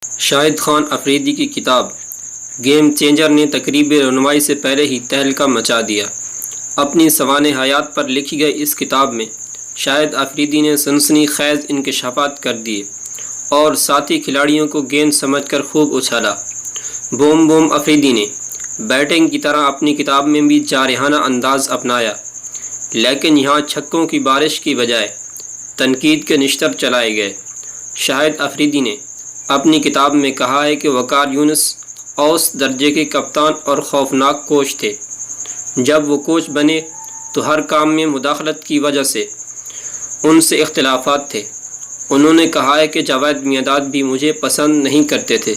شاہد خان افریدی کی کتاب game changer نے تقریب رونمائی سے پہلے ہی تہلکہ مچا دیا۔ اپنی سوانح حیات پر لکھی گئی اس کتاب میں شاہد افریدی نے سنسنی خیز انکشافات کر دیے اور ساتھی کھلاڑیوں کو گیند سمجھ کر خوب اچھالا۔ بوم بوم افریدی نے بیٹنگ کی طرح اپنی کتاب میں بھی جارحانہ انداز اپنایا، لیکن یہاں چھکوں کی بارش کی بجائے تنقید کے نشتر چلائے گئے۔ شاہد افریدی نے اپنی کتاب میں کہا ہے کہ وقار یونس اوس درجے کے کپتان اور خوفناک کوچ تھے۔ جب وہ کوچ بنے تو ہر کام میں مداخلت کی وجہ سے ان سے اختلافات تھے۔ انہوں نے کہا ہے کہ جاوید میانداد بھی مجھے پسند نہیں کرتے تھے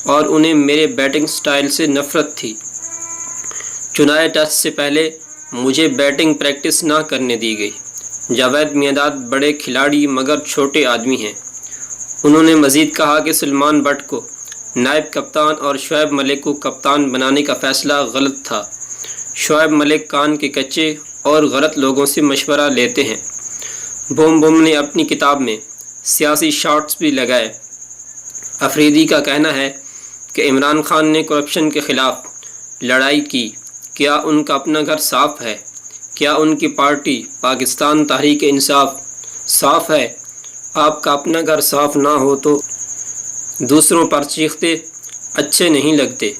اور انہیں میرے بیٹنگ سٹائل سے نفرت تھی۔ چنائے ٹیسٹ سے پہلے مجھے بیٹنگ پریکٹس نہ کرنے دی گئی۔ جاوید میانداد بڑے کھلاڑی مگر چھوٹے آدمی ہیں۔ انہوں نے مزید کہا کہ سلمان بٹ کو نائب کپتان اور شعیب ملک کو کپتان بنانے کا فیصلہ غلط تھا۔ شعیب ملک کان کے کچے اور غلط لوگوں سے مشورہ لیتے ہیں۔ بوم بوم نے اپنی کتاب میں سیاسی شارٹس بھی لگائے۔ افریدی کا کہنا ہے کہ عمران خان نے کرپشن کے خلاف لڑائی کی۔ کیا ان کا اپنا گھر صاف ہے؟ کیا ان کی پارٹی پاکستان تحریک انصاف صاف ہے؟ آپ کا اپنا گھر صاف نہ ہو تو دوسروں پر چیختے اچھے نہیں لگتے۔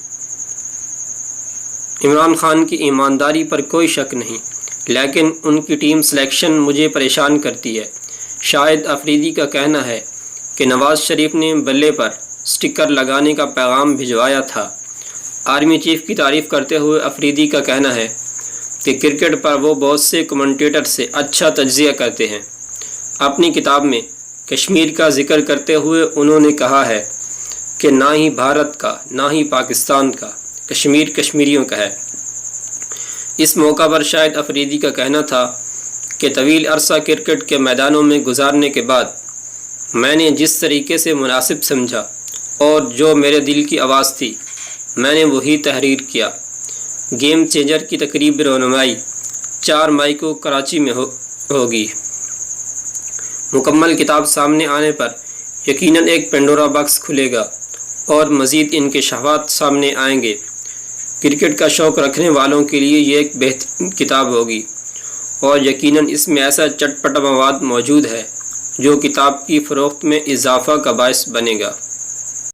عمران خان کی ایمانداری پر کوئی شک نہیں، لیکن ان کی ٹیم سلیکشن مجھے پریشان کرتی ہے۔ شاہد افریدی کا کہنا ہے کہ نواز شریف نے بلے پر سٹکر لگانے کا پیغام بھجوایا تھا۔ آرمی چیف کی تعریف کرتے ہوئے افریدی کا کہنا ہے کہ کرکٹ پر وہ بہت سے کمنٹیٹر سے اچھا تجزیہ کرتے ہیں۔ اپنی کتاب میں کشمیر کا ذکر کرتے ہوئے انہوں نے کہا ہے کہ نہ ہی بھارت کا نہ ہی پاکستان کا، کشمیر کشمیریوں کا ہے۔ اس موقع پر شاہد افریدی کا کہنا تھا کہ طویل عرصہ کرکٹ کے میدانوں میں گزارنے کے بعد میں نے جس طریقے سے مناسب سمجھا اور جو میرے دل کی آواز تھی میں نے وہی تحریر کیا۔ گیم چینجر کی تقریب رونمائی 4 مئی کو کراچی میں ہوگی۔ مکمل کتاب سامنے آنے پر یقیناً ایک پینڈورا باکس کھلے گا اور مزید انکشافات سامنے آئیں گے۔ کرکٹ کا شوق رکھنے والوں کے لیے یہ ایک بہترین کتاب ہوگی اور یقیناً اس میں ایسا چٹپٹا مواد موجود ہے جو کتاب کی فروخت میں اضافہ کا باعث بنے گا۔